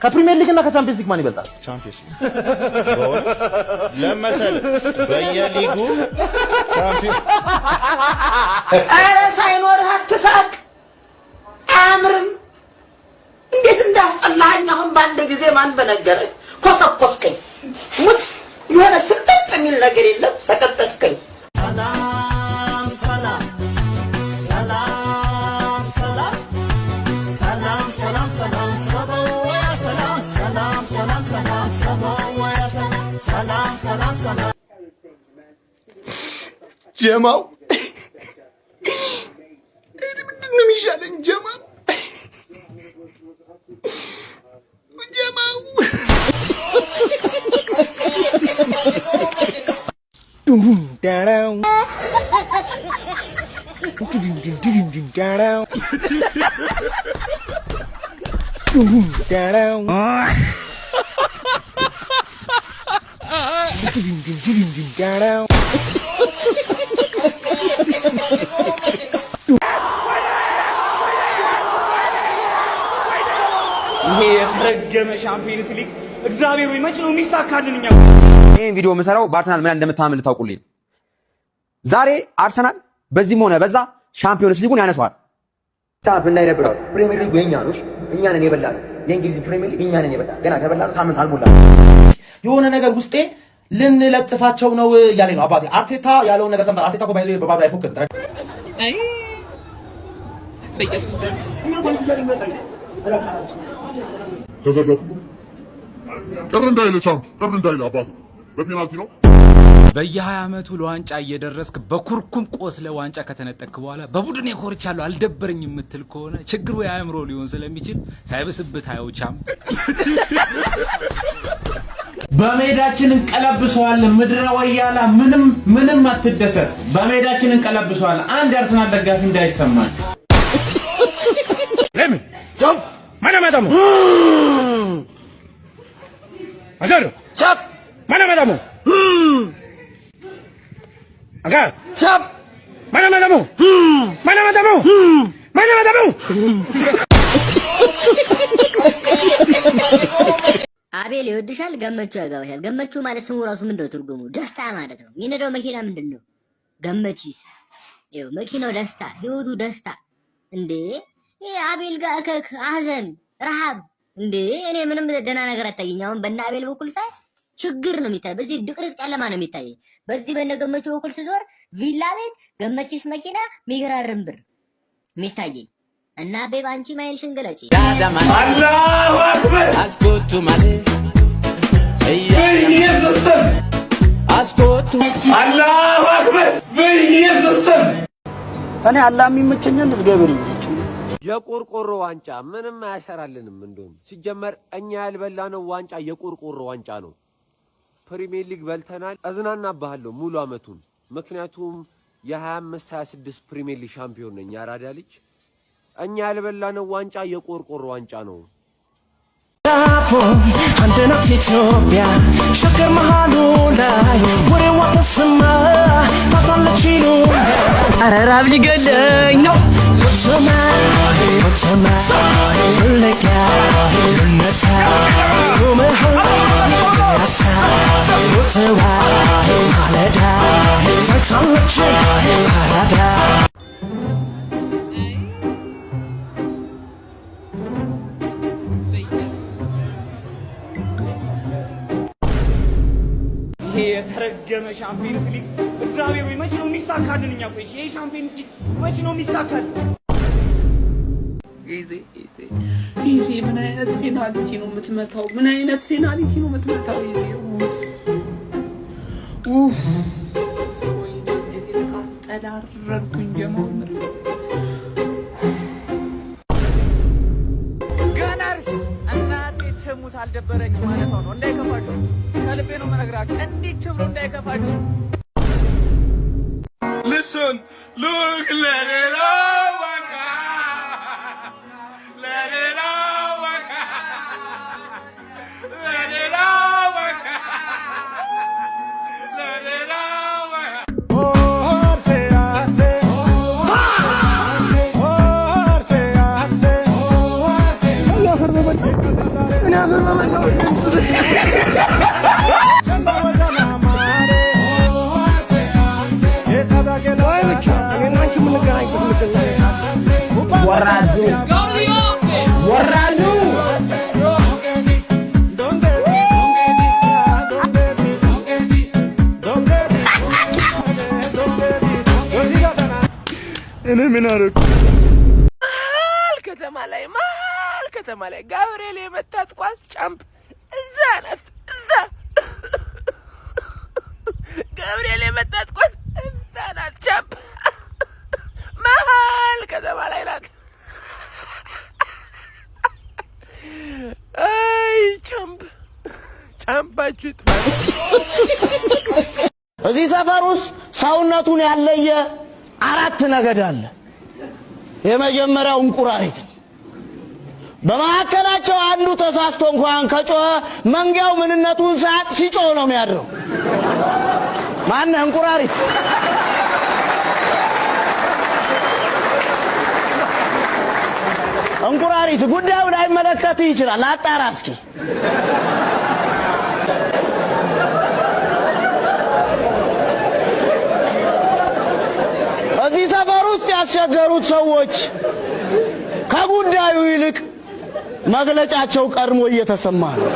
ከፕሪሚየር ሊግ እና ከቻምፒየንስ ሊግ ማን ይበልጣል? ቻምፒየንስ ሊግ ለመሰለ በየሊጉ ቻምፒየን አረ ሳይኖርህ አትሳቅ አምርም እንዴት እንዳስጠላኸኝ አሁን ባንድ ጊዜ ማን በነገረህ ኮሰኮስከኝ ሙት የሆነ ስቅጥጥ የሚል ነገር የለም ሰቀጠጥከኝ ሰላም ሰላም ሰላም ሰላም ሰላም ሰላም ሰላም ሰበወያ ሰላም ሰላም ሰላም ሰላም ሰበወያ ሰላም ሰላም ሰላም ጀማው ምንድነው የሚሻለኝ ጀማው ይሄ የተረገመ ሻምፒየንስ ሊግ እግዚአብሔር ወይ መች ነው የሚሳካልኝ? ይሄን ቪዲዮ መሰራው በአርሰናል ምን እንደምታምን ልታውቁልኝ። ዛሬ አርሰናል በዚህም ሆነ በዛ ሻምፒየንስ ሊጉን ያነሳዋል። ታፕ እንዳይደብረው ፕሪሚየር ሊግ የኛ ነው፣ እኛ ነን የበላነው። የእንግሊዝ ፕሪሚየር ሊግ እኛ ነን የበላነው። ገና ከበላነው ሳምንት አልሞላም። የሆነ ነገር ውስጤ ልንለጥፋቸው ነው እያለኝ ነው አባቴ። አርቴታ ያለውን ነገር ሰምተሃል? አርቴታ እኮ ባይዘ በባዶ አይፎክር አይ በኢየሱስ ተዘገፉ ቅር እንዳይል ቻምፕ ቅር እንዳይል አባቴ በፔናልቲ ነው። በየ20 ዓመቱ ለዋንጫ እየደረስክ በኩርኩም ቆስለ ዋንጫ ከተነጠቅክ በኋላ በቡድን የኮርቻለሁ አልደበረኝ የምትል ከሆነ ችግሩ የአእምሮ ሊሆን ስለሚችል ሳይበስብት አይውቻም። በሜዳችን እንቀለብሰዋለን። ምድረ ወያላ ምንም አትደሰት። በሜዳችን እንቀለብሰዋለን። አንድ አርሰናል ደጋፊ እንዳይሰማን ለምን ቻው ማናማዳሙ አጃሩ ቻፕ ማናማዳሙ አጋ ቻፕ ማናማዳሙ አቤል ይወድሻል፣ ገመቹ ያጋባሻል። ገመቹ ማለት ስሙ ራሱ ምንድነው ትርጉሙ? ደስታ ማለት ነው። የሚነዳው መኪና ምንድነው? ገመቺስ። ይኸው መኪናው ደስታ፣ ህይወቱ ደስታ። እንዴ አቤል ጋር እከክ አዘን ረሃብ እንዴ እኔ ምንም ደህና ነገር አይታየኝ። አሁን በእነ አቤል በኩል ሳይ ችግር ነው የሚታይ። በዚህ ድቅድቅ ጨለማ ነው የሚታይ። በዚህ በእነ ገመቹ በኩል ስዞር ቪላ ቤት፣ ገመቺስ መኪና፣ ሚገራርም ብር የሚታየኝ እና ቤብ አንቺ ማይልሽን ገለጪ። አላሁ አክበር አስኮቱ ማለት በኢየሱስ ስም አስኮቱ አላሁ አክበር በኢየሱስ ስም እኔ አላህ የሚመቸኛል እግዚአብሔር ይመቸኛል። የቆርቆሮ ዋንጫ ምንም አያሰራልንም። እንደውም ሲጀመር እኛ ያልበላነው ዋንጫ የቆርቆሮ ዋንጫ ነው። ፕሪሚየር ሊግ በልተናል። እዝናናባለሁ ሙሉ አመቱን። ምክንያቱም የ25 26 ፕሪሚየር ሊግ ሻምፒዮን ነኝ። ያራዳ ልጅ እኛ ያልበላነው ዋንጫ የቆርቆሮ ዋንጫ ነው። አንድ ናት ኢትዮጵያ ሸገር መሃሉ ላይ ወሬዋ ተሰማ ታታለች ይሉኛል። ኧረ ራብ ሊገለኝ ነው ይሄ የተረገመ ሻምፒየንስ ሊግ እግዚአብሔር ወይ መች ነው የሚሳካልን? እኛ ቆይ ይሄ ሻምፒየንስ ሊግ መች ነው የሚሳካልን? ኢዜ ምን አይነት ፔናልቲ ነው የምትመታው? ምን አይነት ፔናልቲ ነው የምትመታው? ኢዜ ወይ እንደዚህ ተቃጠላረኩኝ ጀማምር ገናርስ እናቴ ትሙት አልደበረኝ ማለት ነው። እንዳይከፋችሁ ከልቤ ነው መነግራችሁ። እንዴት ብሎ እንዳይከፋችሁ። Listen, look, let it all work out. Let it all work out. Let it all work out. Let it all work out. Oh, say, say. Oh, say, say. Oh, say, say. Oh, say. እኔ ምን አደረኩ? መሀል ከተማ ላይ ጋብርኤል የመታት ኳስ ጫምፕ እዛ ናት። እዛ ጋብርኤል የመታት ኳስ እዛ ናት። ጫምፕ መሀል ከተማ ላይ ናት። አይ ጫምፓችሁ ይጥፋ። እዚህ ሰፈር ውስጥ ሰውነቱን ያለየ 4 ነገድ አለ። የመጀመሪያው እንቁራሪት። በመካከላቸው አንዱ ተሳስቶ እንኳን ከጮኸ መንጋው ምንነቱን ሳያቅ ሲጮህ ነው የሚያድረው። ማነህ? እንቁራሪት። እንቁራሪት ጉዳዩ ላይመለከትህ ይችላል። አጣራ እስኪ። እዚህ ሰፈር ውስጥ ያስቸገሩት ሰዎች ከጉዳዩ ይልቅ መግለጫቸው ቀድሞ እየተሰማ ነው።